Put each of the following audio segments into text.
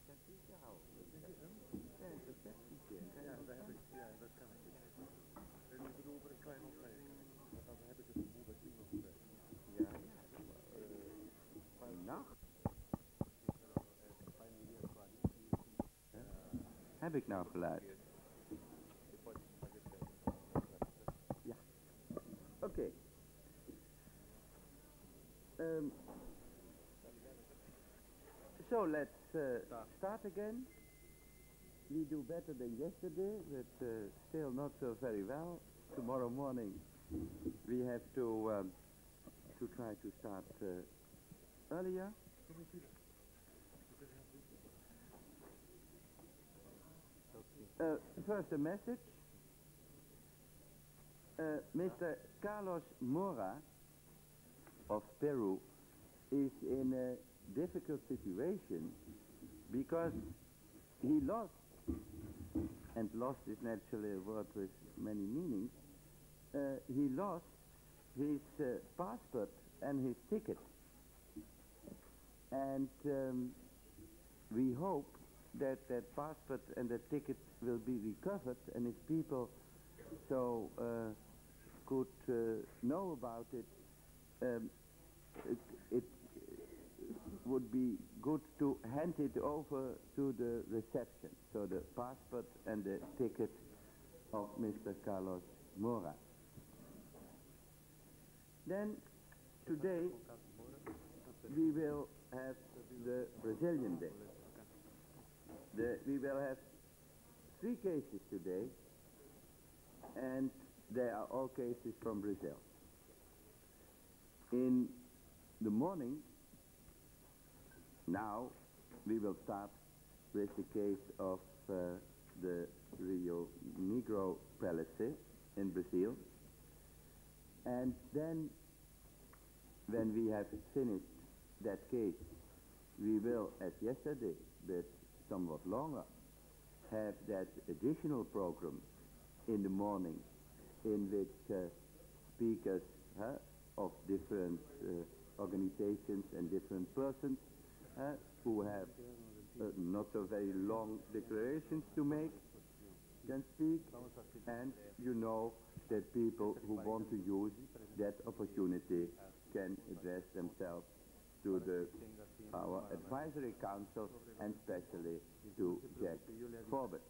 dat is jou. Ja, dat zegt hij. Ja, daar heb ik, ja, dat kan ik dus. En ik bedoel, er een klein opmerking. Dan heb ik het gevoel dat u nog zegt. Ja, nacht. Heb ik nou geluid? Ja. Oké. So let's start again. We do better than yesterday, but still not so very well. Tomorrow morning we have to try to start earlier. First a message. Mr. Carlos Mora of Peru is in a difficult situation because he lost, and lost is naturally a word with many meanings, he lost his passport and his ticket. And we hope that that passport and that ticket will be recovered, and if people so could know about it, it would be good to hand it over to the reception. So the passport and the ticket of Mr. Carlos Mora. Then today we will have the Brazilian Day. We will have 3 cases today, and they are all cases from Brazil. In the morning, now, we will start with the case of the Rio Negro Palace in Brazil. And then, when we have finished that case, we will, as yesterday, but somewhat longer, have that additional program in the morning in which speakers of different organizations and different persons who have not so very long declarations to make can speak, and you know that people who want to use that opportunity can address themselves to our advisory council and especially to Jack Forbes.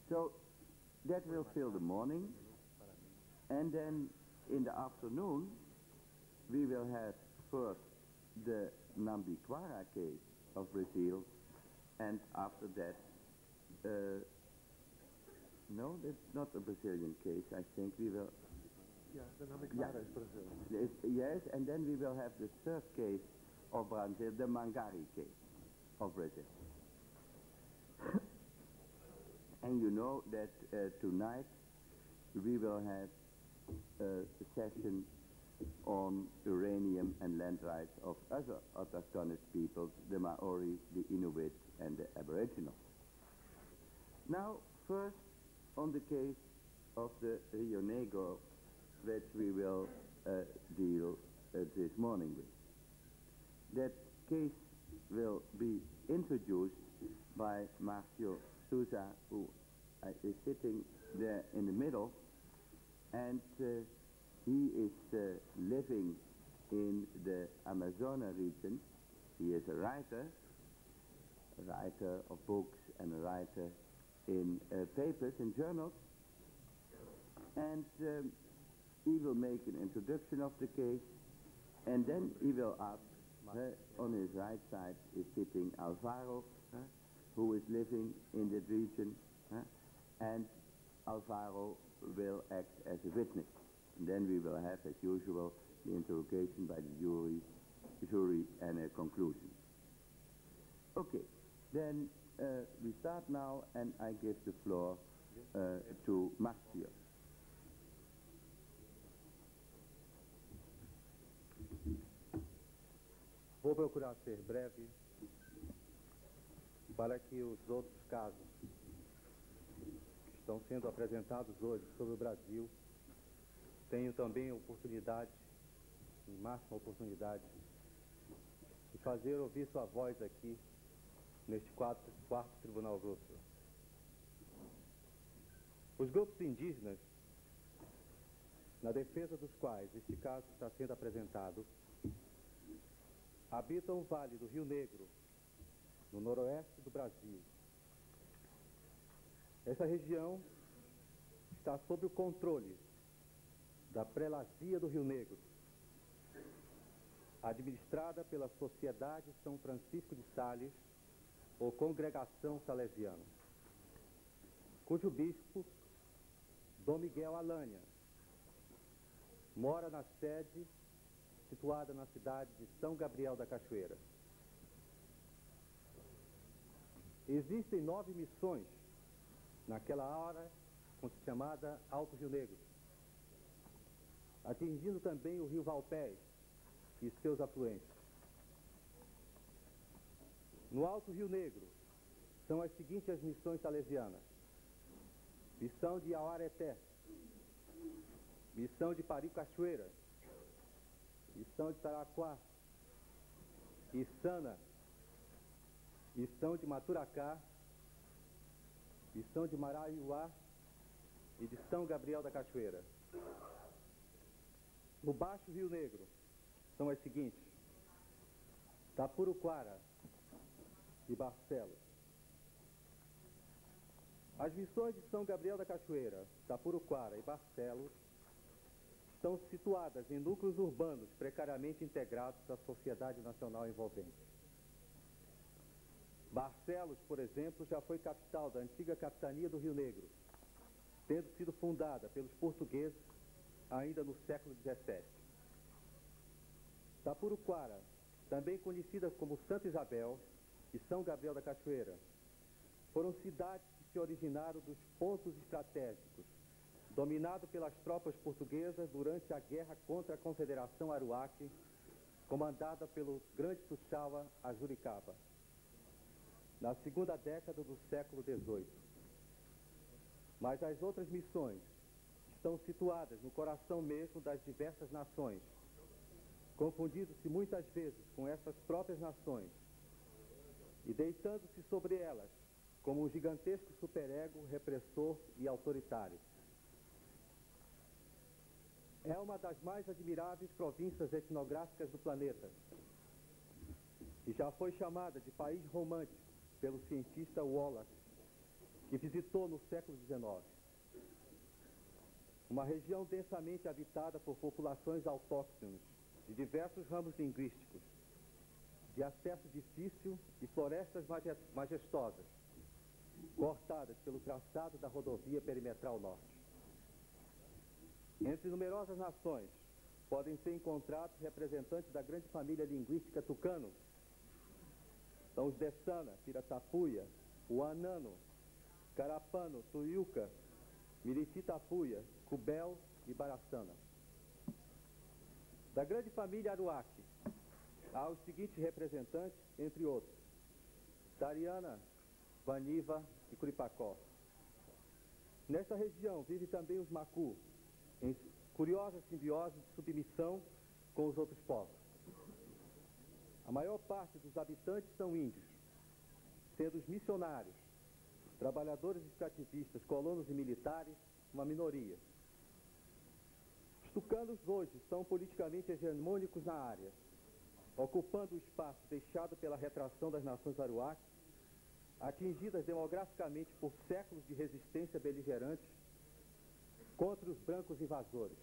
So that will fill the morning, and then in the afternoon we will have first the Nambiquara case of Brazil, and after that, no, that's not a Brazilian case, I think we will... Yeah, the Nambiquara is Brazil. Yes, and then we will have the third case of Brazil, the Mangari case of Brazil. And you know that tonight we will have a session on uranium and land rights of other autochthonous peoples, the Maori, the Inuit, and the Aboriginals. Now, first on the case of the Rio Negro, which we will deal this morning with. That case will be introduced by Marcio Souza, who is sitting there in the middle, and he is living in the Amazona region. He is a writer of books and a writer in papers and journals, and he will make an introduction of the case, and then he will ask, on his right side is sitting Alvaro, who is living in that region, and Alvaro will act as a witness. And then we will have, as usual, the interrogation by the jury and a conclusion. Okay, then we start now, and I give the floor to Marcio. Vou procurar ser breve para que os outros casos que estão sendo apresentados hoje sobre o Brasil tenham também oportunidade, máxima oportunidade, de fazer ouvir sua voz aqui neste quarto Tribunal Grosso. Os grupos indígenas, na defesa dos quais este caso está sendo apresentado, habitam o Vale do Rio Negro, no noroeste do Brasil. Essa região está sob o controle da Prelazia do Rio Negro, administrada pela Sociedade São Francisco de Sales, ou Congregação Salesiana, cujo bispo, Dom Miguel Alânia, mora na sede situada na cidade de São Gabriel da Cachoeira. Existem 9 missões naquela área chamada Alto Rio Negro, atingindo também o rio Valpés e seus afluentes. No Alto Rio Negro são as seguintes missões salesianas: missão de Auareté, missão de Pari Cachoeira, missão de Taraquá, Içana, missão de Maturacá, missão de Maraiuá e de São Gabriel da Cachoeira. No Baixo Rio Negro são as seguintes: Tapuruquara e Barcelos. As missões de São Gabriel da Cachoeira, Tapuruquara e Barcelos estão situadas em núcleos urbanos precariamente integrados à sociedade nacional envolvente. Barcelos, por exemplo, já foi capital da antiga capitania do Rio Negro, tendo sido fundada pelos portugueses ainda no século XVII. Tapuruquara, também conhecida como Santa Isabel e São Gabriel da Cachoeira, foram cidades que se originaram dos pontos estratégicos, dominado pelas tropas portuguesas durante a guerra contra a Confederação Aruaque, comandada pelo grande Tuxaua Ajuricaba, na segunda década do século XVIII. Mas as outras missões estão situadas no coração mesmo das diversas nações, confundindo-se muitas vezes com essas próprias nações e deitando-se sobre elas como um gigantesco superego repressor e autoritário. É uma das mais admiráveis províncias etnográficas do planeta e já foi chamada de país romântico pelo cientista Wallace, que visitou no século XIX. Uma região densamente habitada por populações autóctones de diversos ramos linguísticos, de acesso difícil e florestas majestosas, cortadas pelo traçado da rodovia perimetral norte. Entre numerosas nações, podem ser encontrados representantes da grande família linguística tucano. São os Dessana, Piratapuia, Uanano, Carapano, Tuiuca, Mirititapuia, Cubel e Baraçana. Da grande família Aruaque, há os seguintes representantes, entre outros: Tariana, Vaniva e Curipacó. Nesta região vive também os Macu, em curiosa simbiose de submissão com os outros povos. A maior parte dos habitantes são índios, sendo os missionários, trabalhadores extrativistas, colonos e militares uma minoria. Os tucanos hoje são politicamente hegemônicos na área, ocupando o espaço deixado pela retração das nações aruaques, atingidas demograficamente por séculos de resistência beligerante contra os brancos invasores.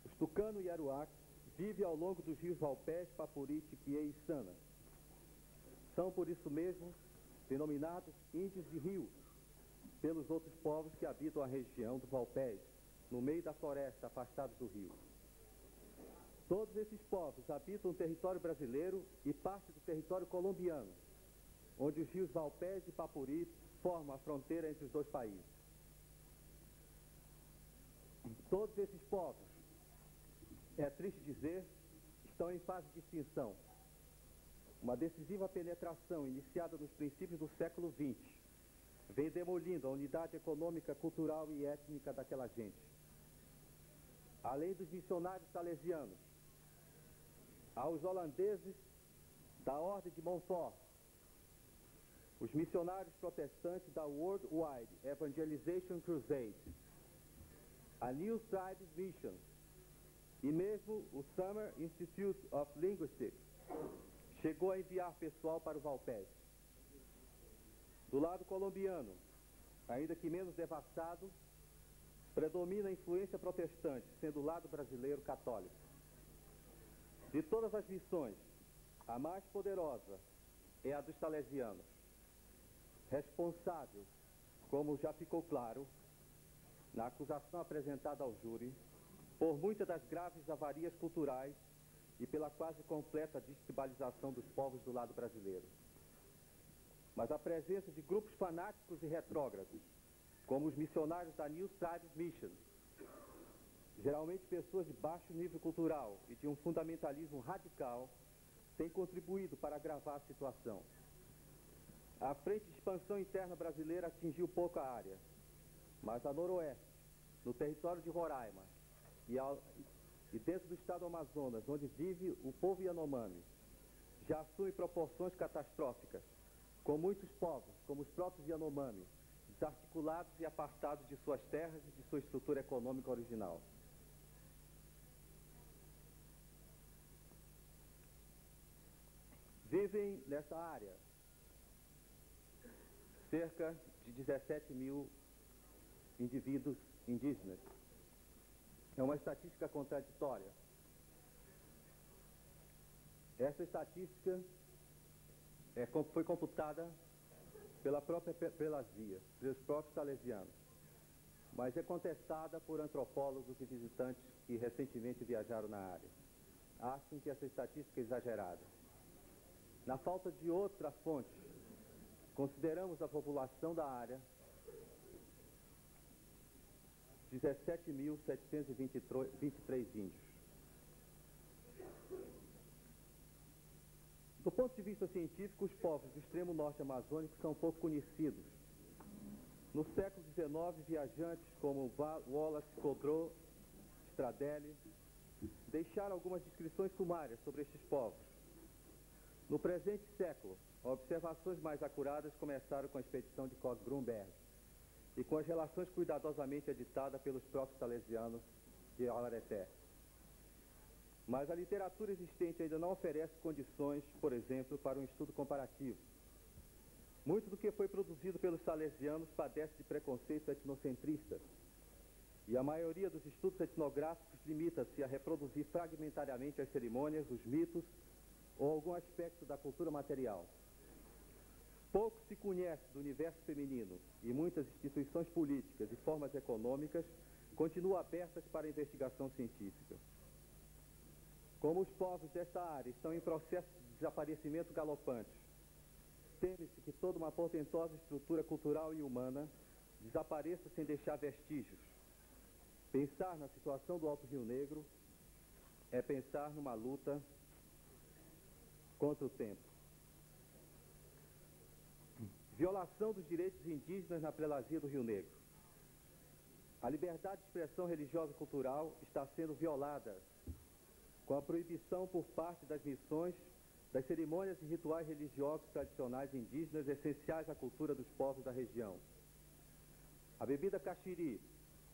Os tucano e aruaque vivem ao longo dos rios Valpés, Papuri, Tipiê e Içana. São, por isso mesmo, denominados índios de rio pelos outros povos que habitam a região do Valpés, no meio da floresta, afastados do rio. Todos esses povos habitam o território brasileiro e parte do território colombiano, onde os rios Valpés e Papuri formam a fronteira entre os dois países. Todos esses povos, é triste dizer, estão em fase de extinção. Uma decisiva penetração iniciada nos princípios do século XX vem demolindo a unidade econômica, cultural e étnica daquela gente. Além dos missionários salesianos, há os holandeses da Ordem de Montfort, os missionários protestantes da Worldwide Evangelization Crusade, a New Tribes Mission e mesmo o Summer Institute of Linguistics chegou a enviar pessoal para o Valpés. Do lado colombiano, ainda que menos devastado, predomina a influência protestante, sendo o lado brasileiro católico. De todas as missões, a mais poderosa é a dos salesianos, responsável, como já ficou claro, na acusação apresentada ao júri, por muitas das graves avarias culturais e pela quase completa destribalização dos povos do lado brasileiro. Mas a presença de grupos fanáticos e retrógrados, como os missionários da New Tribes Mission, geralmente pessoas de baixo nível cultural e de um fundamentalismo radical, tem contribuído para agravar a situação. A frente de expansão interna brasileira atingiu pouca área, mas a noroeste, no território de Roraima e dentro do estado do Amazonas, onde vive o povo Yanomami, já assume proporções catastróficas, com muitos povos, como os próprios Yanomami, desarticulados e afastados de suas terras e de sua estrutura econômica original. Vivem nessa área cerca de 17 mil indivíduos indígenas. É uma estatística contraditória. Essa estatística foi computada pela própria Pelazia, pelos próprios salesianos, mas é contestada por antropólogos e visitantes que recentemente viajaram na área. Acham que essa estatística é exagerada. Na falta de outra fonte, consideramos a população da área 17.723 índios. Do ponto de vista científico, os povos do extremo norte amazônico são pouco conhecidos. No século XIX, viajantes como Wallace Codreau, Stradelli, deixaram algumas descrições sumárias sobre estes povos. No presente século, observações mais acuradas começaram com a expedição de Cos Grunberg e com as relações cuidadosamente editadas pelos próprios salesianos de Alareté. Mas a literatura existente ainda não oferece condições, por exemplo, para um estudo comparativo. Muito do que foi produzido pelos salesianos padece de preconceito etnocentrista, e a maioria dos estudos etnográficos limita-se a reproduzir fragmentariamente as cerimônias, os mitos ou algum aspecto da cultura material. Pouco se conhece do universo feminino e muitas instituições políticas e formas econômicas continuam abertas para a investigação científica. Como os povos desta área estão em processo de desaparecimento galopante, teme-se que toda uma portentosa estrutura cultural e humana desapareça sem deixar vestígios. Pensar na situação do Alto Rio Negro é pensar numa luta contra o tempo. Violação dos direitos indígenas na prelazia do Rio Negro. A liberdade de expressão religiosa e cultural está sendo violada com a proibição por parte das missões das cerimônias e rituais religiosos tradicionais indígenas essenciais à cultura dos povos da região. A bebida caxiri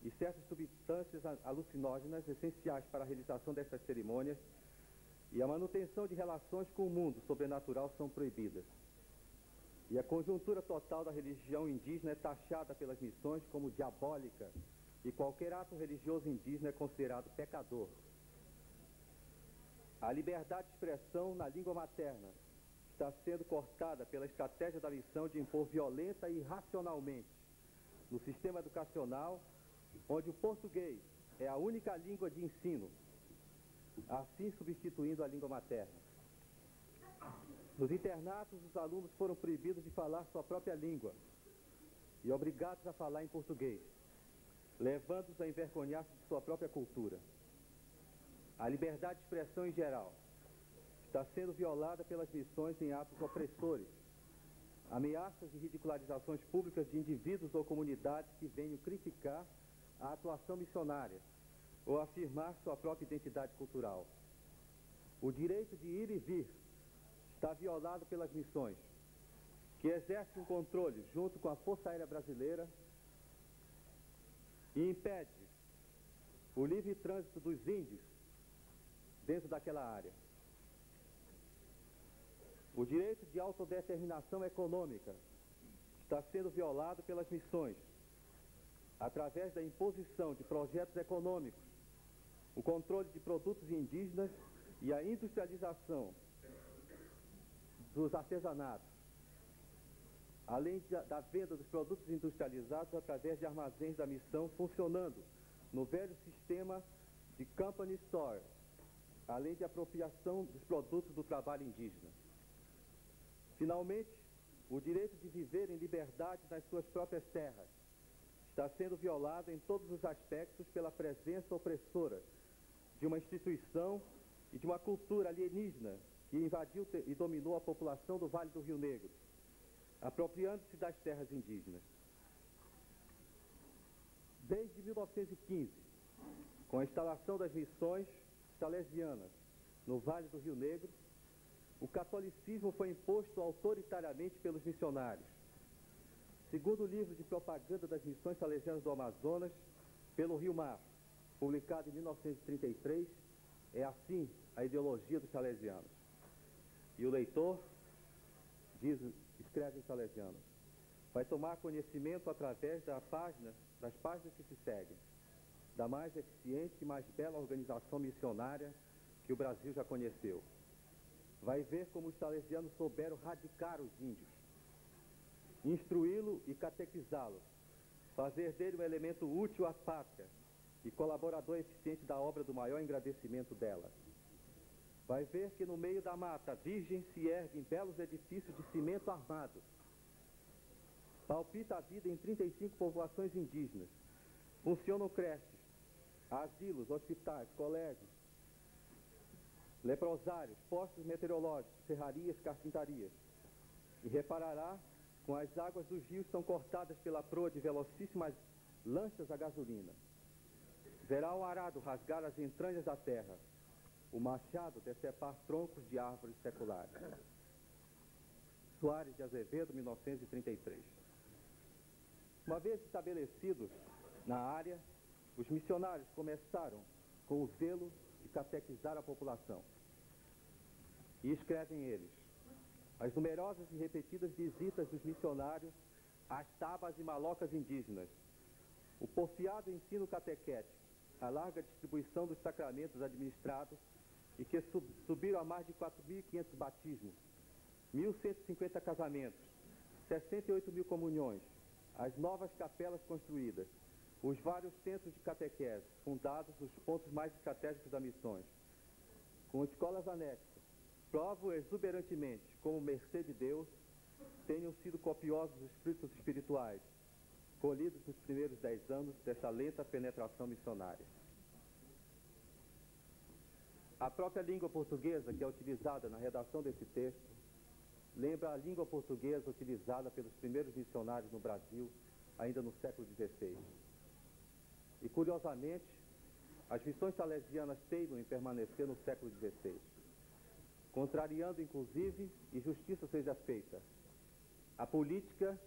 e certas substâncias alucinógenas essenciais para a realização destas cerimônias e a manutenção de relações com o mundo sobrenatural são proibidas. E a conjuntura total da religião indígena é taxada pelas missões como diabólica, e qualquer ato religioso indígena é considerado pecador. A liberdade de expressão na língua materna está sendo cortada pela estratégia da missão de impor violenta e irracionalmente no sistema educacional, onde o português é a única língua de ensino, assim substituindo a língua materna. Nos internatos, os alunos foram proibidos de falar sua própria língua e obrigados a falar em português, levando-os a envergonhar-se de sua própria cultura. A liberdade de expressão em geral está sendo violada pelas missões em atos opressores, ameaças e ridicularizações públicas de indivíduos ou comunidades que venham criticar a atuação missionária ou afirmar sua própria identidade cultural. O direito de ir e vir está violado pelas missões, que exerce um controle junto com a Força Aérea Brasileira e impede o livre trânsito dos índios dentro daquela área. O direito de autodeterminação econômica está sendo violado pelas missões, através da imposição de projetos econômicos, o controle de produtos indígenas e a industrialização dos artesanatos, além da venda dos produtos industrializados através de armazéns da missão funcionando no velho sistema de company store, além de apropriação dos produtos do trabalho indígena. Finalmente, o direito de viver em liberdade nas suas próprias terras está sendo violado em todos os aspectos pela presença opressora de uma instituição e de uma cultura alienígena que invadiu e dominou a população do Vale do Rio Negro, apropriando-se das terras indígenas. Desde 1915, com a instalação das missões salesianas no Vale do Rio Negro, o catolicismo foi imposto autoritariamente pelos missionários. Segundo o livro de propaganda das missões salesianas do Amazonas, pelo Rio Mar, publicado em 1933, é assim a ideologia dos salesianos. E o leitor, escreve em salesiano, vai tomar conhecimento através das páginas que se seguem, da mais eficiente e mais bela organização missionária que o Brasil já conheceu. Vai ver como os salesianos souberam radicar os índios, instruí-lo e catequizá-lo, fazer dele um elemento útil à pátria e colaborador eficiente da obra do maior engrandecimento dela. Vai ver que no meio da mata virgem se erguem belos edifícios de cimento armado. Palpita a vida em 35 povoações indígenas. Funcionam creches, asilos, hospitais, colégios, leprosários, postos meteorológicos, serrarias, carpintarias. E reparará, com as águas dos rios são cortadas pela proa de velocíssimas lanchas a gasolina. Verá o arado rasgar as entranhas da terra, o machado decepar troncos de árvores seculares. Soares de Azevedo, 1933. Uma vez estabelecidos na área, os missionários começaram com o zelo de catequizar a população. E escrevem eles: as numerosas e repetidas visitas dos missionários às tabas e malocas indígenas, o porfiado ensino catequético, a larga distribuição dos sacramentos administrados e que subiram a mais de 4.500 batismos, 1.150 casamentos, 68.000 comunhões, as novas capelas construídas, os vários centros de catequese fundados nos pontos mais estratégicos das missões, com escolas anexas, provo exuberantemente como mercê de Deus tenham sido copiosos os frutos espirituais colhidos nos primeiros 10 anos dessa lenta penetração missionária. A própria língua portuguesa que é utilizada na redação desse texto lembra a língua portuguesa utilizada pelos primeiros missionários no Brasil, ainda no século XVI. E, curiosamente, as missões salesianas teimam em permanecer no século XVI, contrariando, inclusive, e justiça seja feita, a política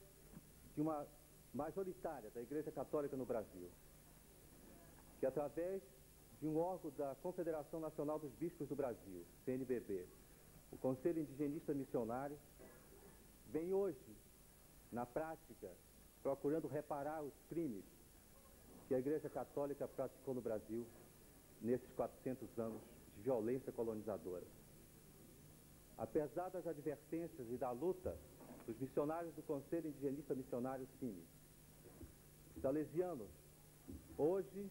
de uma majoritária da Igreja Católica no Brasil, que através de um órgão da Confederação Nacional dos Bispos do Brasil, CNBB, o Conselho Indigenista Missionário, vem hoje, na prática, procurando reparar os crimes que a Igreja Católica praticou no Brasil nesses 400 anos de violência colonizadora. Apesar das advertências e da luta dos missionários do Conselho Indigenista Missionário CIMI, os salesianos, hoje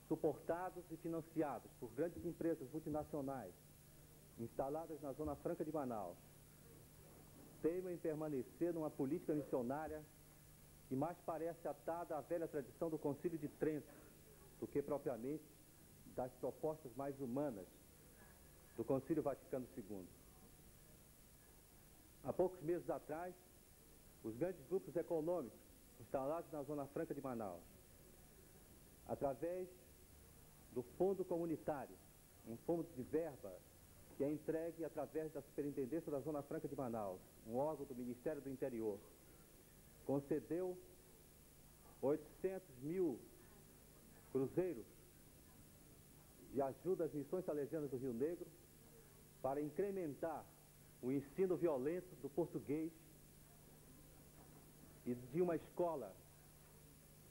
suportados e financiados por grandes empresas multinacionais instaladas na Zona Franca de Manaus, teimam em permanecer numa política missionária que mais parece atada à velha tradição do Concílio de Trento do que propriamente das propostas mais humanas do Concílio Vaticano II. Há poucos meses atrás, os grandes grupos econômicos instalados na Zona Franca de Manaus, através do fundo comunitário, um fundo de verba que é entregue através da Superintendência da Zona Franca de Manaus, um órgão do Ministério do Interior, concedeu 800 mil cruzeiros de ajuda às missões salesianas do Rio Negro para incrementar o ensino violento do português e de uma escola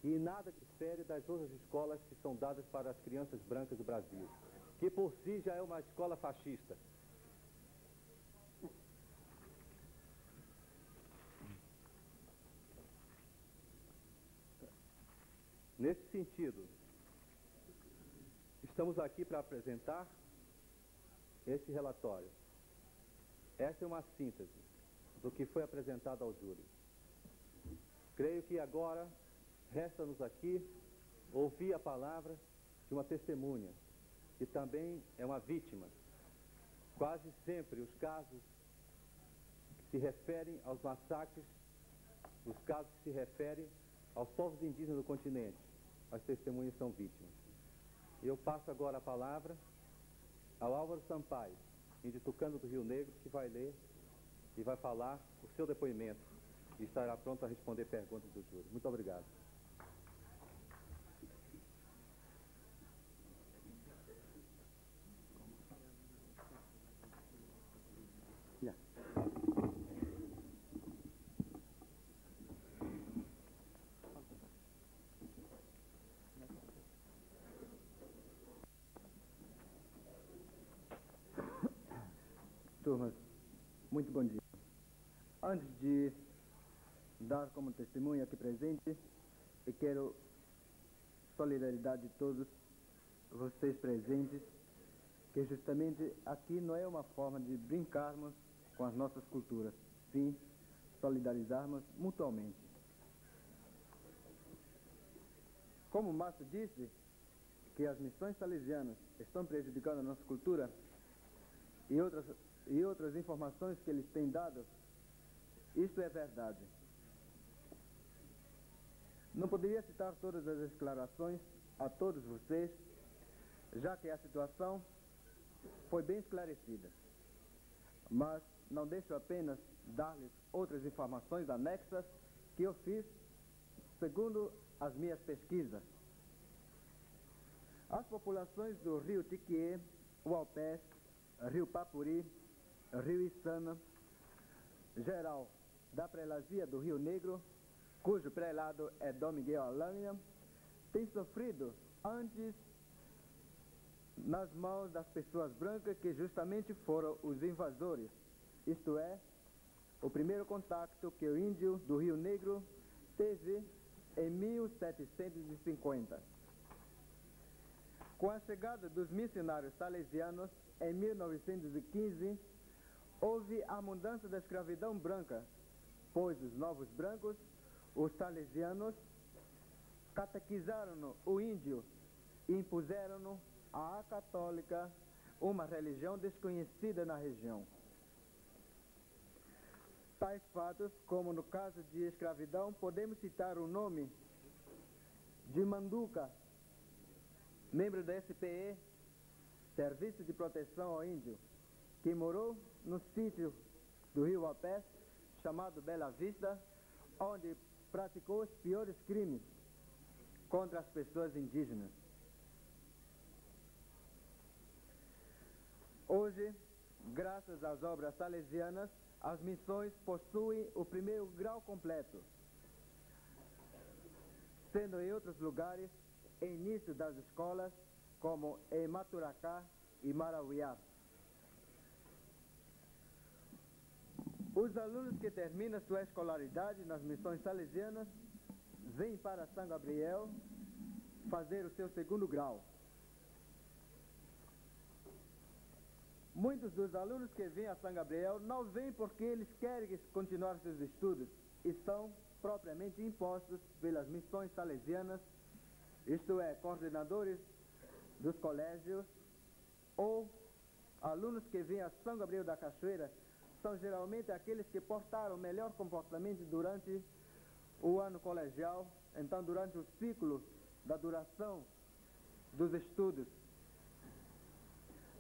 que em nada difere das outras escolas que são dadas para as crianças brancas do Brasil, que por si já é uma escola fascista. Nesse sentido, estamos aqui para apresentar esse relatório. Essa é uma síntese do que foi apresentado ao júri. Creio que agora resta-nos aqui ouvir a palavra de uma testemunha, que também é uma vítima. Quase sempre os casos que se referem aos massacres, os casos que se referem aos povos indígenas do continente, as testemunhas são vítimas. Eu passo agora a palavra ao Álvaro Sampaio, índio tucano do Rio Negro, que vai ler e vai falar o seu depoimento e estará pronto a responder perguntas do júri. Muito obrigado. Turmas, muito bom dia. Antes de dar como testemunha aqui presente, eu quero solidariedade de todos vocês presentes, que justamente aqui não é uma forma de brincarmos com as nossas culturas, sim solidarizarmos mutuamente. Como o Márcio disse, que as missões salesianas estão prejudicando a nossa cultura e outras informações que eles têm dado, isso é verdade. Não poderia citar todas as declarações a todos vocês, já que a situação foi bem esclarecida. Mas não deixo apenas dar-lhes outras informações anexas que eu fiz segundo as minhas pesquisas. As populações do Rio Tiquié, Uaupés, Rio Papuri, Rio Içana, geral da prelazia do Rio Negro, cujo prelado é Dom Miguel Alanha, tem sofrido antes nas mãos das pessoas brancas que justamente foram os invasores. Isto é, o primeiro contato que o índio do Rio Negro teve em 1750. Com a chegada dos missionários salesianos em 1915, houve a mudança da escravidão branca, pois os novos brancos, os salesianos, catequizaram o índio e impuseram à católica, uma religião desconhecida na região. Tais fatos, como no caso de escravidão, podemos citar o nome de Manduca, membro da SPE, Serviço de Proteção ao Índio, que morou no sítio do Rio Uaupés, chamado Bela Vista, onde praticou os piores crimes contra as pessoas indígenas. Hoje, graças às obras salesianas, as missões possuem o primeiro grau completo, sendo em outros lugares início das escolas, como em Maturacá e Marauiá. Os alunos que terminam sua escolaridade nas missões salesianas vêm para São Gabriel fazer o seu segundo grau. Muitos dos alunos que vêm a São Gabriel não vêm porque eles querem continuar seus estudos e são propriamente impostos pelas missões salesianas, isto é, coordenadores dos colégios ou alunos que vêm a São Gabriel da Cachoeira são geralmente aqueles que portaram melhor comportamento durante o ano colegial, então durante o ciclo da duração dos estudos.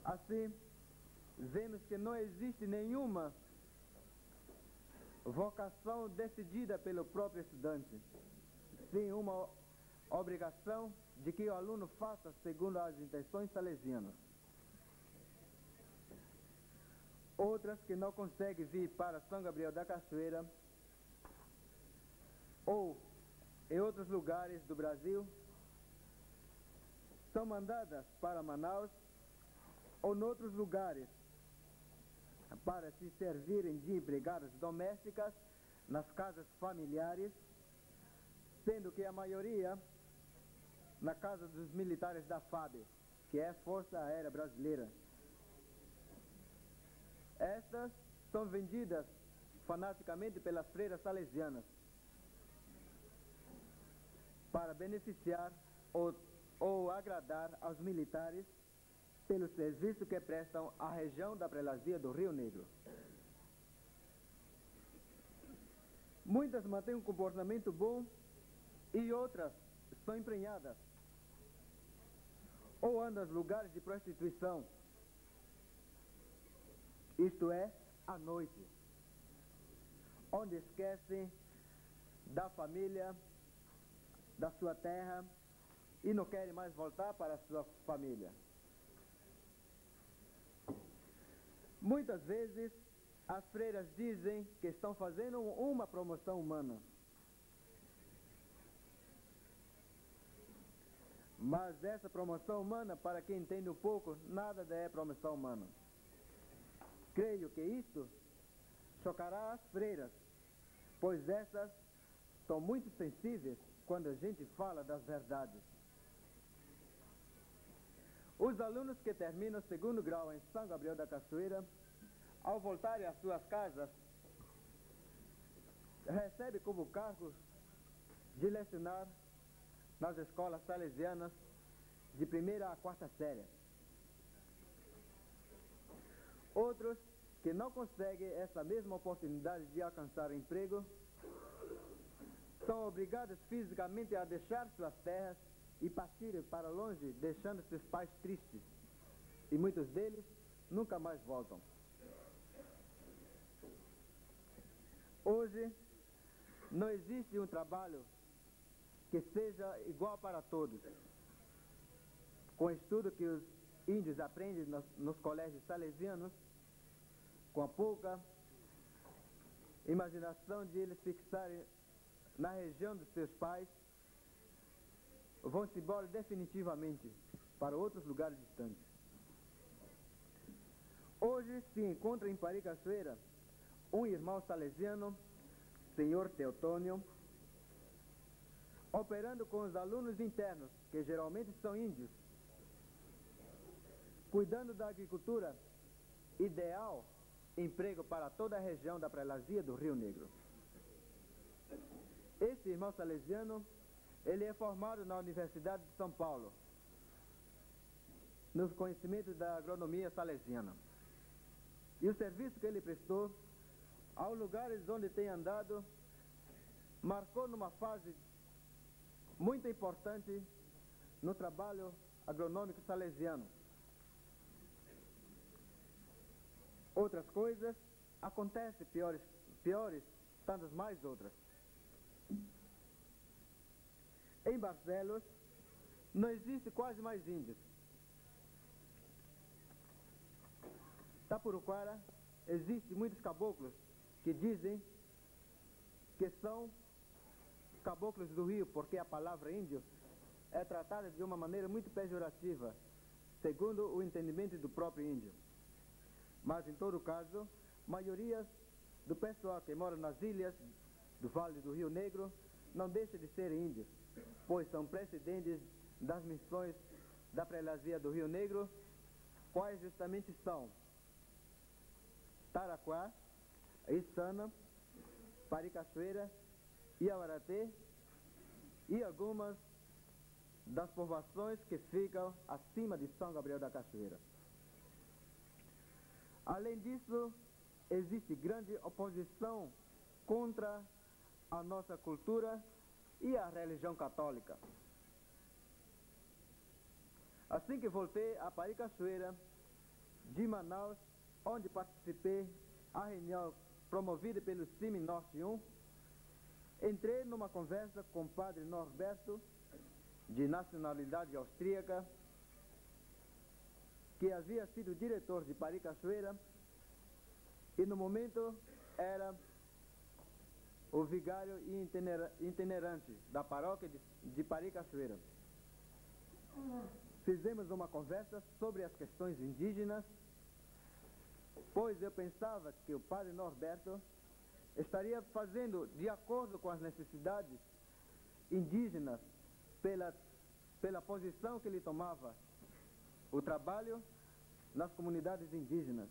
Assim, vemos que não existe nenhuma vocação decidida pelo próprio estudante, sim uma obrigação de que o aluno faça segundo as intenções salesianas. Outras que não conseguem vir para São Gabriel da Cachoeira ou em outros lugares do Brasil são mandadas para Manaus ou em outros lugares para se servirem de empregadas domésticas nas casas familiares, sendo que a maioria na casa dos militares da FAB, que é a Força Aérea Brasileira. Estas são vendidas fanaticamente pelas freiras salesianas para beneficiar ou agradar aos militares pelo serviço que prestam à região da prelazia do Rio Negro. Muitas mantêm um comportamento bom e outras são emprenhadas ou andam nos lugares de prostituição, isto é, à noite, onde esquecem da família, da sua terra e não querem mais voltar para a sua família. Muitas vezes as freiras dizem que estão fazendo uma promoção humana, mas essa promoção humana, para quem entende um pouco, nada é promoção humana. Creio que isto chocará as freiras, pois essas são muito sensíveis quando a gente fala das verdades. Os alunos que terminam o segundo grau em São Gabriel da Cachoeira, ao voltarem às suas casas, recebem como cargo de lecionar nas escolas salesianas de primeira a quarta série. Outros que não conseguem essa mesma oportunidade de alcançar emprego são obrigados fisicamente a deixar suas terras e partirem para longe, deixando seus pais tristes, e muitos deles nunca mais voltam. Hoje não existe um trabalho que seja igual para todos. Com o estudo que os índios aprendem nos colégios salesianos, com a pouca imaginação de eles fixarem na região dos seus pais, vão-se embora definitivamente para outros lugares distantes. Hoje se encontra em Paricachoeira um irmão salesiano, senhor Teotônio, operando com os alunos internos, que geralmente são índios, cuidando da agricultura, ideal emprego para toda a região da prelazia do Rio Negro. Esse irmão salesiano, ele é formado na Universidade de São Paulo, nos conhecimentos da agronomia salesiana. E o serviço que ele prestou aos lugares onde tem andado marcou numa fase muito importante no trabalho agronômico salesiano. Outras coisas acontecem, piores, tantas mais outras. Em Barcelos não existe quase mais índios. Tapuruquara existe muitos caboclos que dizem que são caboclos do Rio, porque a palavra índio é tratada de uma maneira muito pejorativa, segundo o entendimento do próprio índio. Mas, em todo caso, a maioria do pessoal que mora nas ilhas do Vale do Rio Negro não deixa de ser índios, pois são precedentes das missões da prelazia do Rio Negro, quais justamente são Taraquá, Içana, Paricachoeira, Iauaratê e algumas das povoações que ficam acima de São Gabriel da Cachoeira. Além disso, existe grande oposição contra a nossa cultura e a religião católica. Assim que voltei a Paricachoeira, de Manaus, onde participei a reunião promovida pelo CIMI Norte 1, entrei numa conversa com o padre Norberto, de nacionalidade austríaca, que havia sido diretor de Pari Cachoeira e no momento era o vigário e itinerante da paróquia de Pari Cachoeira. Fizemos uma conversa sobre as questões indígenas, pois eu pensava que o padre Norberto estaria fazendo de acordo com as necessidades indígenas pela posição que ele tomava o trabalho nas comunidades indígenas.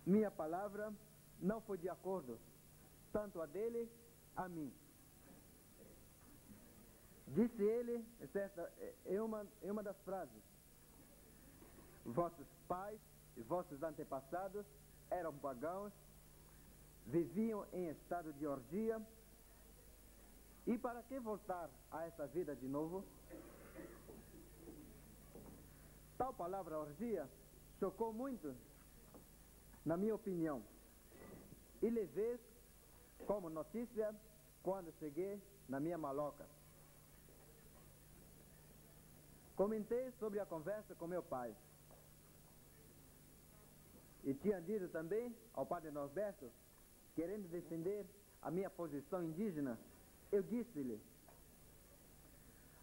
Minha palavra não foi de acordo, tanto a dele, a mim. Disse ele, em uma das frases: vossos pais e vossos antepassados eram pagãos, viviam em estado de orgia, e para que voltar a essa vida de novo? Tal palavra orgia chocou muito, na minha opinião, e levei como notícia quando cheguei na minha maloca. Comentei sobre a conversa com meu pai. E tinha dito também ao padre Norberto, querendo defender a minha posição indígena, eu disse-lhe: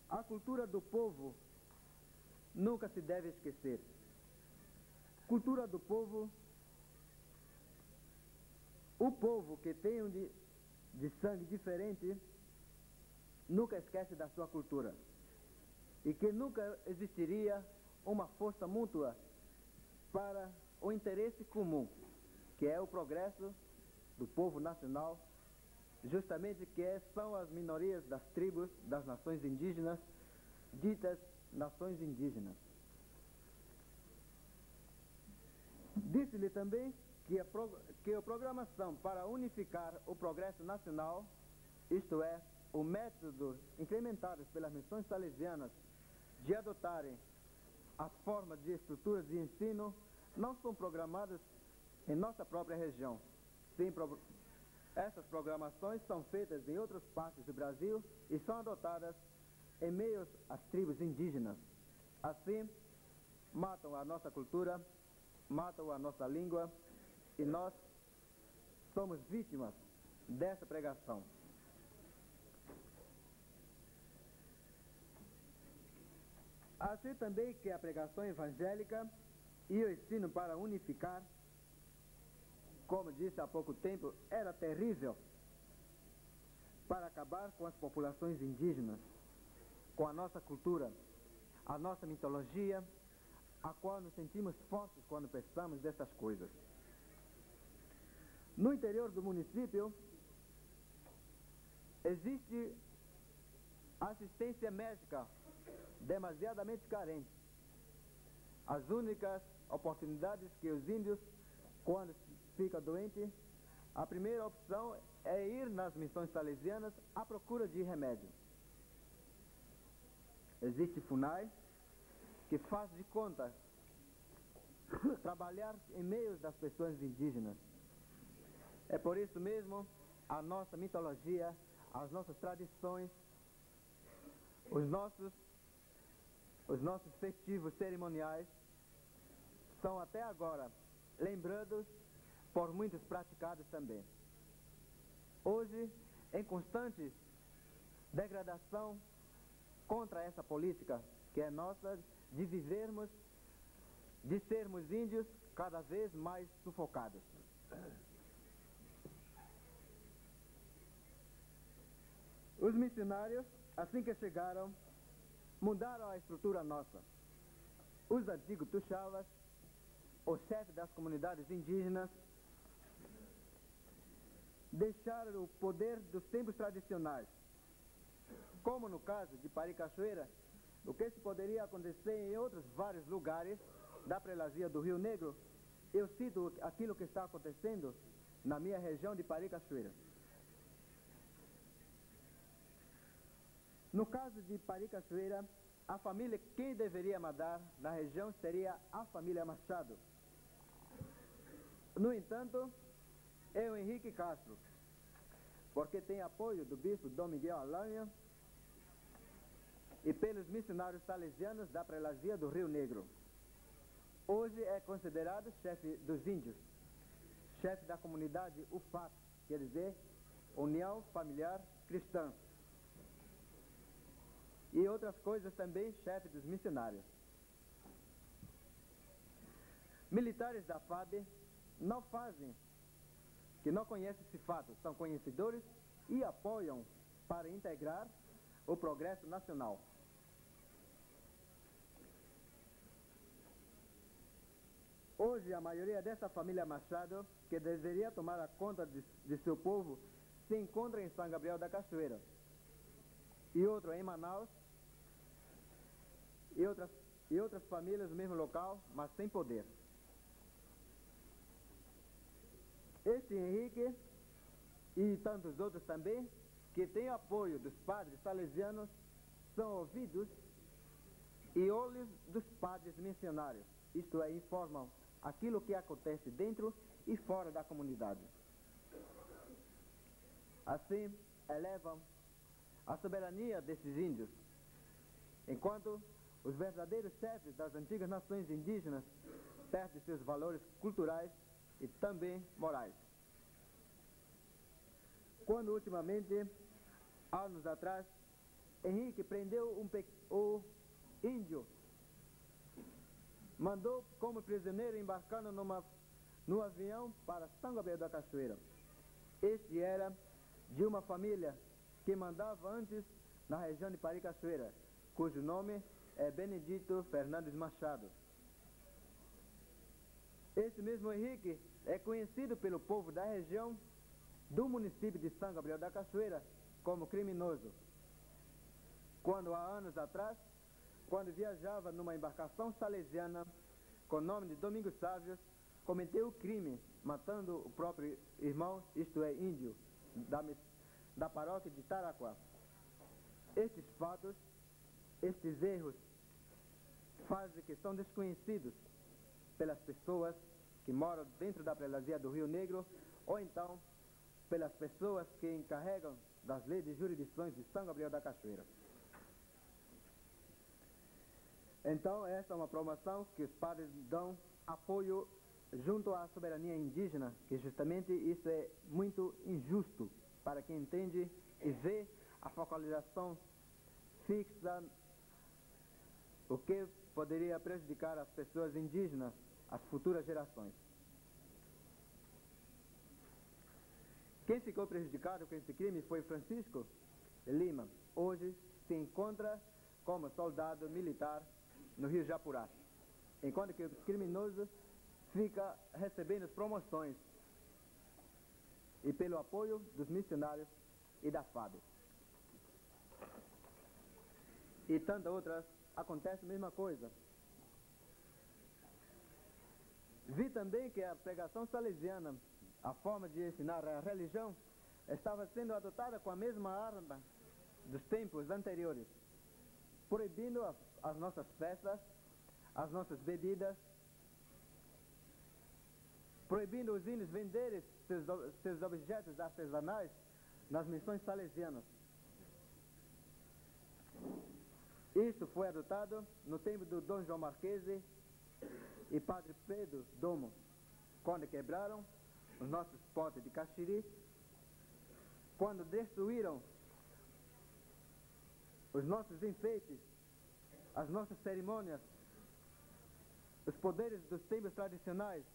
a cultura do povo nunca se deve esquecer. Cultura do povo, o povo que tem de sangue diferente, nunca esquece da sua cultura. E que nunca existiria uma força mútua para o interesse comum, que é o progresso do povo nacional, justamente são as minorias das tribos, das nações indígenas, ditas nações indígenas. Disse-lhe também que a programação para unificar o progresso nacional, isto é, o método incrementado pelas missões salesianas de adotarem a forma de estruturas de ensino, não são programadas em nossa própria região. Sim, essas programações são feitas em outras partes do Brasil e são adotadas em meio às tribos indígenas. Assim, matam a nossa cultura, matam a nossa língua, e nós somos vítimas dessa pregação. Assim também que a pregação evangélica e o ensino para unificar, como disse há pouco tempo, era terrível para acabar com as populações indígenas, com a nossa cultura, a nossa mitologia, a qual nos sentimos fortes quando pensamos dessas coisas. No interior do município, existe assistência médica demasiadamente carente. As únicas oportunidades que os índios, quando ficam doentes, a primeira opção é ir nas missões salesianas à procura de remédio. Existe FUNAI, que faz de conta trabalhar em meio das pessoas indígenas. É por isso mesmo a nossa mitologia, as nossas tradições, os nossos festivos cerimoniais são até agora lembrados por muitos praticados também. Hoje, em constante degradação contra essa política que é nossa de vivermos, de sermos índios cada vez mais sufocados. Os missionários, assim que chegaram, mudaram a estrutura nossa. Os antigos tuxavas, os chefes das comunidades indígenas, deixaram o poder dos tempos tradicionais. Como no caso de Pari Cachoeira, o que se poderia acontecer em outros vários lugares da prelazia do Rio Negro, eu cito aquilo que está acontecendo na minha região de Pari Cachoeira. No caso de Pari Cachoeira, a família quem deveria mandar na região seria a família Machado. No entanto, é o Henrique Castro, porque tem apoio do bispo Dom Miguel Alanha e pelos missionários salesianos da prelazia do Rio Negro. Hoje é considerado chefe dos índios, chefe da comunidade UFAC, quer dizer, União Familiar Cristã. E outras coisas também, chefe dos missionários. Militares da FAB não fazem, que não conhecem esse fato, são conhecedores e apoiam para integrar o progresso nacional. Hoje, a maioria dessa família Machado, que deveria tomar a conta de seu povo, se encontra em São Gabriel da Cachoeira, e outro em Manaus, e outras famílias no mesmo local, mas sem poder. Este Henrique, e tantos outros também, que têm apoio dos padres salesianos, são ouvidos e olhos dos padres missionários, isto é, informam aquilo que acontece dentro e fora da comunidade. Assim, elevam a soberania desses índios, enquanto os verdadeiros chefes das antigas nações indígenas perdem seus valores culturais e também morais. Quando ultimamente, anos atrás, Henrique prendeu o índio, mandou como prisioneiro embarcando no avião para São Gabriel da Cachoeira. Este era de uma família que mandava antes na região de Pari Cachoeira, cujo nome é Benedito Fernandes Machado. Este mesmo Henrique é conhecido pelo povo da região do município de São Gabriel da Cachoeira como criminoso. Quando há anos atrás, quando viajava numa embarcação salesiana com o nome de Domingos Sávios, cometeu o crime, matando o próprio irmão, isto é, índio, da paróquia de Taraquá. Estes fatos, estes erros, fazem que são desconhecidos pelas pessoas que moram dentro da prelazia do Rio Negro, ou então pelas pessoas que encarregam das leis de jurisdições de São Gabriel da Cachoeira. Então, essa é uma promoção que os padres dão apoio junto à soberania indígena, que justamente isso é muito injusto para quem entende e vê a focalização fixa, o que poderia prejudicar as pessoas indígenas, as futuras gerações. Quem ficou prejudicado com esse crime foi Francisco Lima. Hoje se encontra como soldado militar no Rio Japuraá, enquanto que o criminoso fica recebendo promoções e pelo apoio dos missionários e da FAB. E tantas outras, acontece a mesma coisa. Vi também que a pregação salesiana, a forma de ensinar a religião, estava sendo adotada com a mesma arma dos tempos anteriores, proibindo as nossas festas, as nossas bebidas, proibindo os índios venderem seus objetos artesanais nas missões salesianas. Isto foi adotado no tempo do Dom João Marquese e Padre Pedro Domo, quando quebraram os nossos potes de caxiri, quando destruíram os nossos enfeites, as nossas cerimônias, os poderes dos templos tradicionais.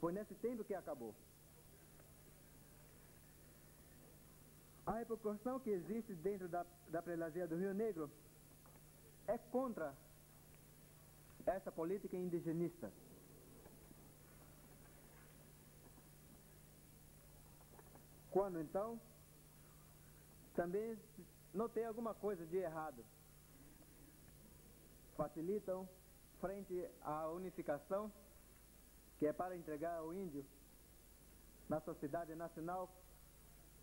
Foi nesse tempo que acabou. A repercussão que existe dentro da prelazia do Rio Negro é contra essa política indigenista. Quando então também notei alguma coisa de errado, facilitam frente à unificação, que é para entregar ao índio na sociedade nacional,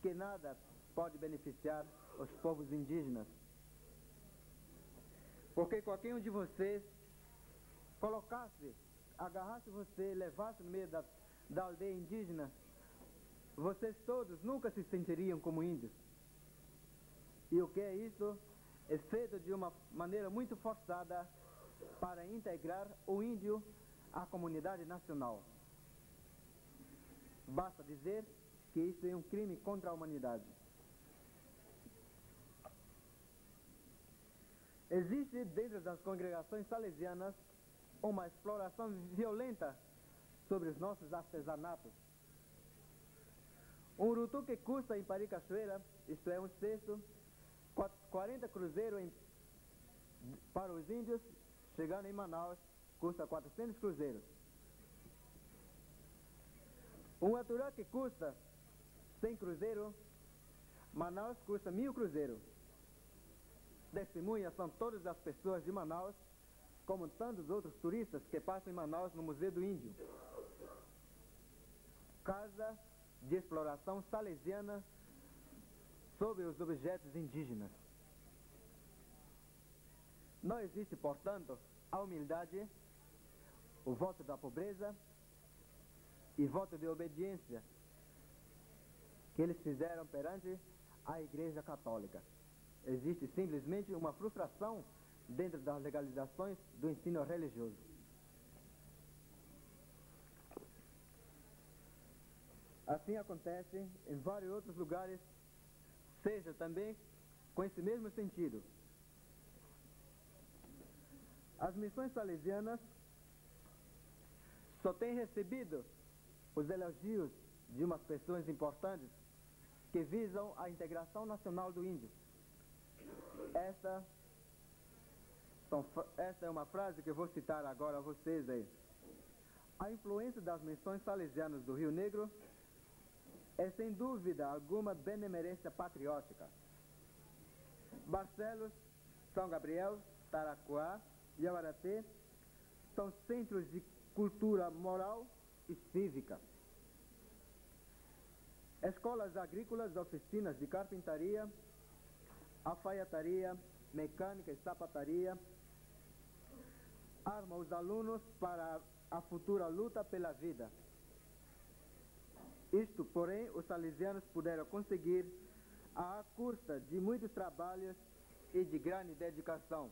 que nada pode beneficiar os povos indígenas. Porque qualquer um de vocês agarrasse você, levasse no meio da aldeia indígena, vocês todos nunca se sentiriam como índios. E o que é isso? É feito de uma maneira muito forçada para integrar o índio à comunidade nacional. Basta dizer que isso é um crime contra a humanidade. Existe dentro das congregações salesianas uma exploração violenta sobre os nossos artesanatos. Um urutu que custa em Paricachoeira, isto é, um cesto, 40 cruzeiros para os índios, chegando em Manaus, custa 400 cruzeiros. Um aturá que custa 100 cruzeiros, Manaus custa 1000 cruzeiros. Testemunhas são todas as pessoas de Manaus, como tantos outros turistas que passam em Manaus no Museu do Índio. Casa de exploração salesiana sobre os objetos indígenas. Não existe, portanto, a humildade, o voto da pobreza e voto de obediência que eles fizeram perante a Igreja Católica. Existe simplesmente uma frustração dentro das legalizações do ensino religioso. Assim acontece em vários outros lugares, seja também com esse mesmo sentido. As missões salesianas só têm recebido os elogios de umas pessoas importantes que visam a integração nacional do índio. Esta é uma frase que eu vou citar agora a vocês aí. A influência das missões salesianas do Rio Negro é sem dúvida alguma benemerência patriótica. Barcelos, São Gabriel, Taraquá e Abaratê são centros de cultura moral e cívica. Escolas agrícolas, oficinas de carpintaria, alfaiataria, mecânica e sapataria armam os alunos para a futura luta pela vida. Isto, porém, os salesianos puderam conseguir à custa de muitos trabalhos e de grande dedicação,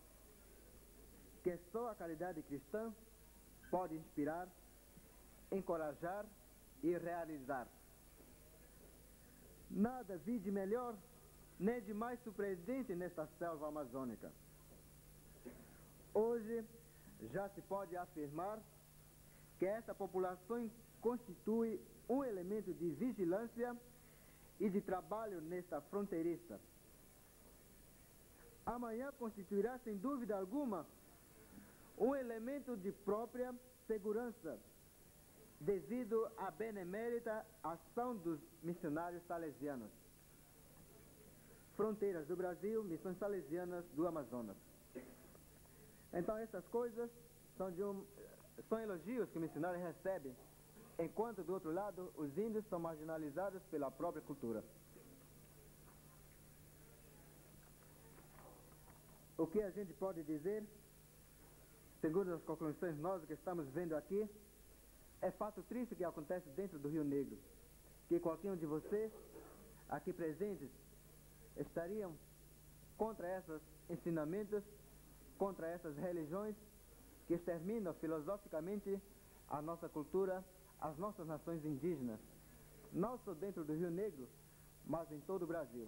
que só a caridade cristã pode inspirar, encorajar e realizar. Nada vi de melhor nem de mais surpreendente nesta selva amazônica. Hoje já se pode afirmar que esta população constitui um elemento de vigilância e de trabalho nesta fronteiriça. Amanhã constituirá, sem dúvida alguma, um elemento de própria segurança, devido à benemérita ação dos missionários salesianos. Fronteiras do Brasil, missões salesianas do Amazonas. Então essas coisas são elogios que o missionário recebe, enquanto do outro lado os índios são marginalizados pela própria cultura. O que a gente pode dizer, segundo as conclusões nossas que estamos vendo aqui, é fato triste que acontece dentro do Rio Negro, que qualquer um de vocês aqui presentes estariam contra esses ensinamentos, contra essas religiões que exterminam filosoficamente a nossa cultura, as nossas nações indígenas, não só dentro do Rio Negro, mas em todo o Brasil.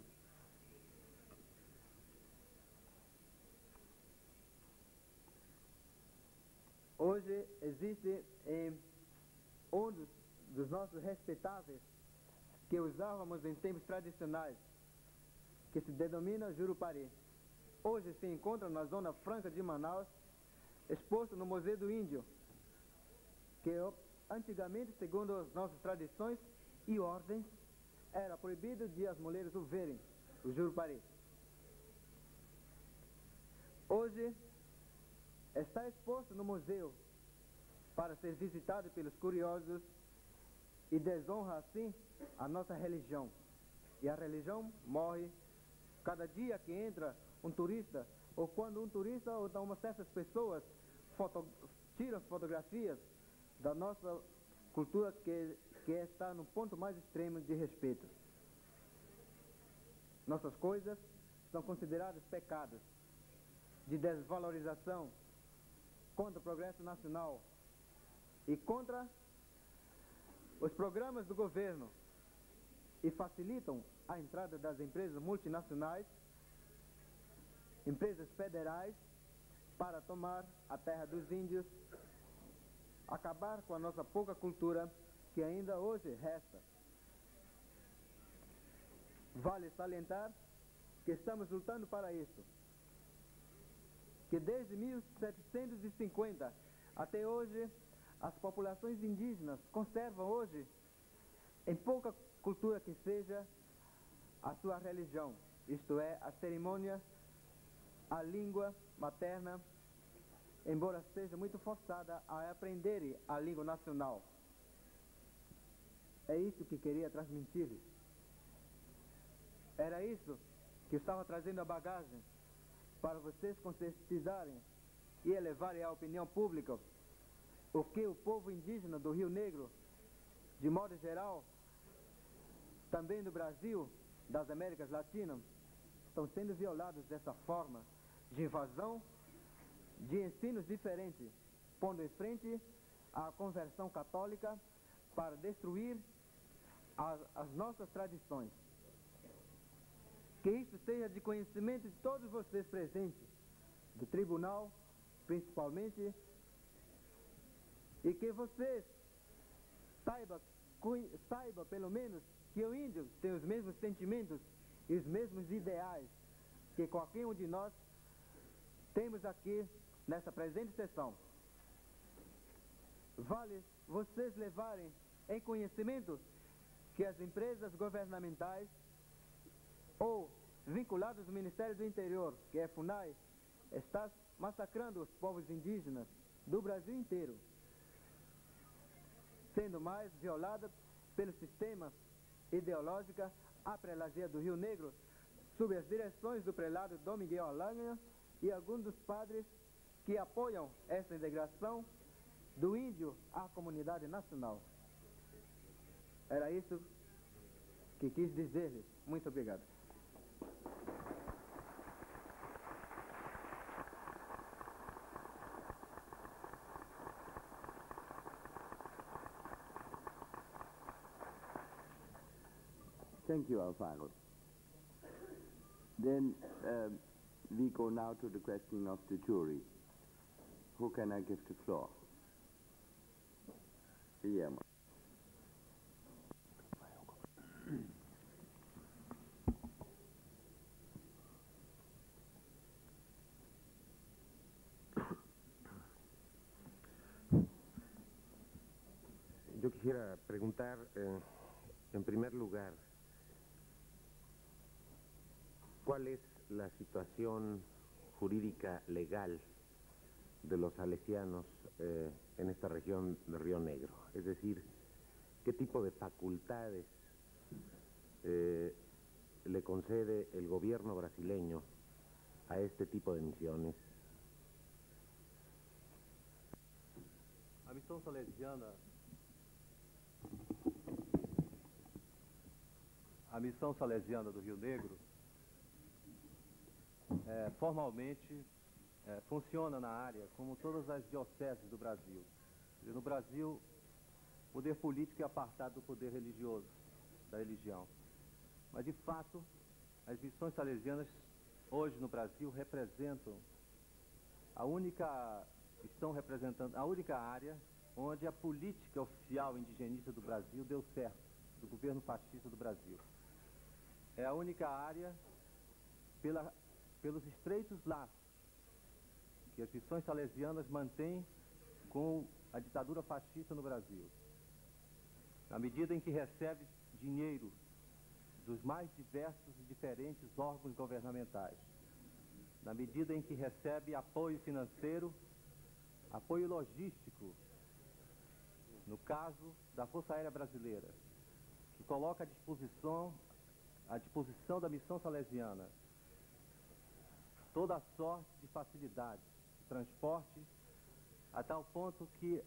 Hoje existe um dos nossos respeitáveis que usávamos em tempos tradicionais, que se denomina Jurupari. Hoje se encontra na Zona Franca de Manaus, exposto no Museu do Índio, que antigamente, segundo as nossas tradições e ordens, era proibido de as mulheres o verem, o Jurupari. Hoje está exposto no museu para ser visitado pelos curiosos e desonra assim a nossa religião. E a religião morre cada dia que entra um turista ou quando um turista ou então umas certas pessoas tiram fotografias da nossa cultura que está no ponto mais extremo de respeito. Nossas coisas são consideradas pecados de desvalorização contra o progresso nacional e contra os programas do governo e facilitam a entrada das empresas multinacionais, empresas federais, para tomar a terra dos índios, acabar com a nossa pouca cultura que ainda hoje resta. Vale salientar que estamos lutando para isso, que desde 1750 até hoje as populações indígenas conservam hoje, em pouca cultura que seja, a sua religião, isto é, a cerimônia, a língua materna, embora seja muito forçada a aprender a língua nacional. É isso que queria transmitir-lhes. Era isso que eu estava trazendo a bagagem para vocês conscientizarem e elevarem à opinião pública o que o povo indígena do Rio Negro, de modo geral, também do Brasil, das Américas Latinas, estão sendo violados dessa forma de invasão, de ensinos diferentes, pondo em frente a conversão católica para destruir as nossas tradições. Que isso seja de conhecimento de todos vocês presentes, do tribunal, principalmente, e que vocês saiba pelo menos que o índio tem os mesmos sentimentos e os mesmos ideais que qualquer um de nós temos aqui nessa presente sessão. Vale vocês levarem em conhecimento que as empresas governamentais ou vinculadas ao Ministério do Interior, que é a FUNAI, está massacrando os povos indígenas do Brasil inteiro, sendo mais violada pelo sistema ideológico a prelasia do Rio Negro, sob as direções do prelado Dom Miguel Alanha e alguns dos padres que apoiam essa integração do índio à comunidade nacional. Era isso que quis dizer-lhes. Muito obrigado. Thank you, Alfaro. Then we go now to the question of the jury. Who can I give the floor? Guillermo. Yo quisiera preguntar, en primer lugar, ¿cuál es la situación jurídica legal de los salesianos en esta región de Río Negro? Es decir, ¿qué tipo de facultades le concede el gobierno brasileño a este tipo de misiones? A missão salesiana, do Rio Negro, formalmente funciona na área como todas as dioceses do Brasil. E no Brasil, o poder político é apartado do poder religioso, da religião. Mas, de fato, as missões salesianas, hoje no Brasil, estão representando a única área onde a política oficial indigenista do Brasil deu certo, do governo fascista do Brasil. É a única área pelos estreitos laços que as missões salesianas mantêm com a ditadura fascista no Brasil. Na medida em que recebe dinheiro dos mais diversos e diferentes órgãos governamentais, na medida em que recebe apoio financeiro, apoio logístico, no caso da Força Aérea Brasileira, que coloca à disposição da missão salesiana toda sorte de facilidades, de transporte, a tal ponto que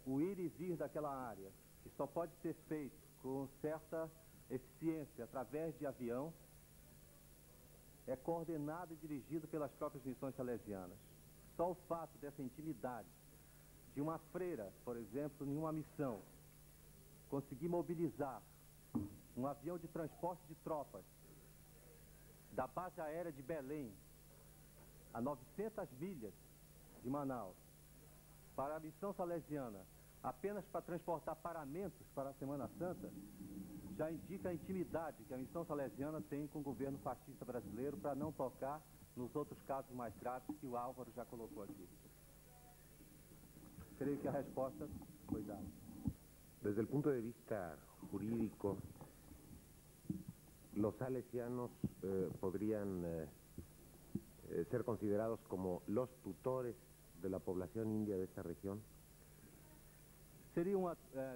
o ir e vir daquela área, que só pode ser feito com certa eficiência através de avião, é coordenado e dirigido pelas próprias missões salesianas. Só o fato dessa intimidade de uma freira, por exemplo, em uma missão, conseguir mobilizar um avião de transporte de tropas da base aérea de Belém a 900 milhas de Manaus para a missão salesiana, apenas para transportar paramentos para a Semana Santa, já indica a intimidade que a missão salesiana tem com o governo fascista brasileiro para não tocar nos outros casos mais graves que o Álvaro já colocou aqui. Creio que a resposta foi dada. Desde el punto de vista jurídico, los salesianos podrían ser considerados como los tutores de la población india de esta región.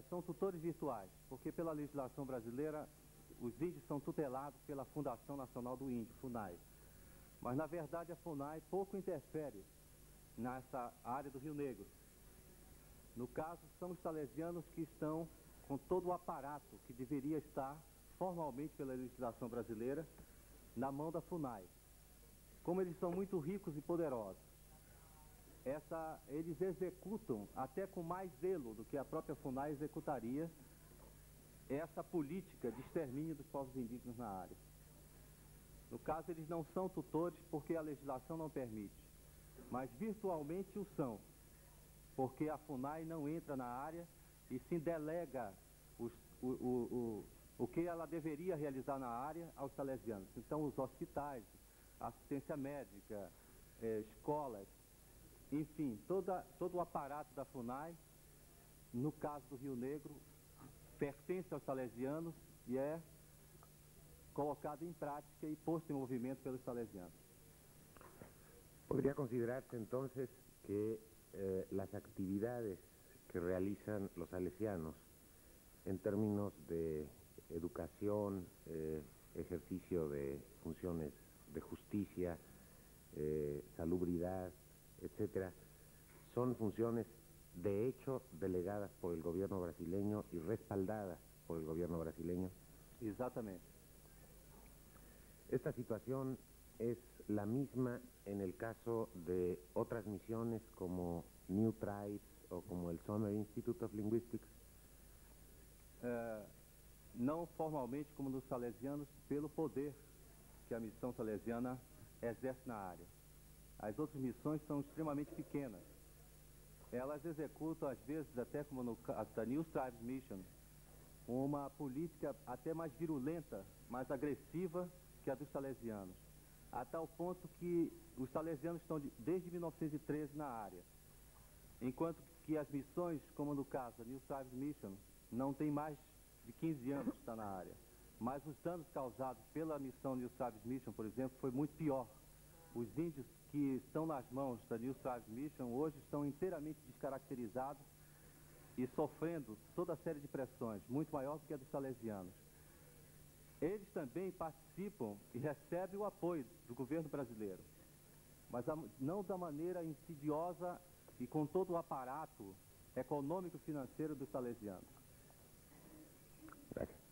São tutores virtuais, porque pela legislação brasileira os índios são tutelados pela Fundação Nacional do Índio, FUNAI. Mas na verdade a FUNAI pouco interfere nessa área do Rio Negro. No caso, são os salesianos que estão com todo o aparato que deveria estar formalmente pela legislação brasileira na mão da FUNAI. Como eles são muito ricos e poderosos, eles executam até com mais zelo do que a própria FUNAI executaria essa política de extermínio dos povos indígenas na área. No caso, eles não são tutores porque a legislação não permite, mas virtualmente o são, porque a FUNAI não entra na área e se delega o que ela deveria realizar na área aos salesianos. Então, os hospitais, assistência médica, escolas, enfim, todo o aparato da FUNAI, no caso do Rio Negro, pertence aos salesianos e é colocado em prática e posto em movimento pelos salesianos. ¿Podría considerarse entonces que las actividades que realizan los salesianos en términos de educación, ejercicio de funciones de justicia, salubridad, etcétera, son funciones de hecho delegadas por el gobierno brasileño y respaldadas por el gobierno brasileño? Exatamente. Esta situación es la misma en el caso de otras misiones como New Tribes o como el Summer Institute of Linguistics? Não formalmente como nos salesianos, pelo poder que a missão salesiana exerce na área. As outras missões são extremamente pequenas. Elas executam, às vezes, até como no caso da New Tribes Mission, uma política até mais virulenta, mais agressiva que a dos salesianos. A tal ponto que os salesianos estão desde 1913 na área. Enquanto que as missões, como no caso da New Tribes Mission, não tem mais de 15 anos que está na área. Mas os danos causados pela missão New Tribes Mission, por exemplo, foi muito pior. Os índios que estão nas mãos da New Tribes Mission hoje estão inteiramente descaracterizados e sofrendo toda a série de pressões, muito maior do que a dos salesianos. Eles também participam e recebem o apoio do governo brasileiro, mas não da maneira insidiosa e com todo o aparato econômico e financeiro dos salesianos. Gracias.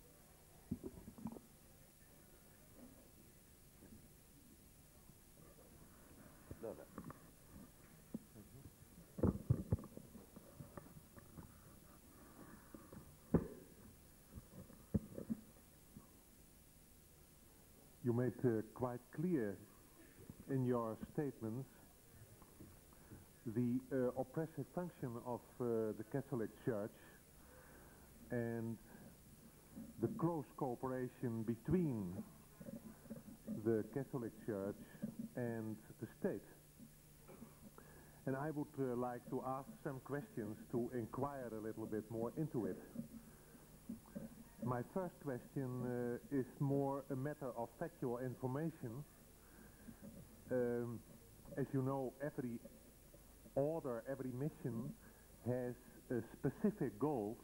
You made quite clear in your statements the oppressive function of the Catholic Church and the close cooperation between the Catholic Church and the state. And I would like to ask some questions to inquire a little bit more into it. My first question is more a matter of factual information. As you know, every order, every mission has specific goals.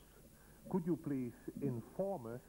Could you please inform us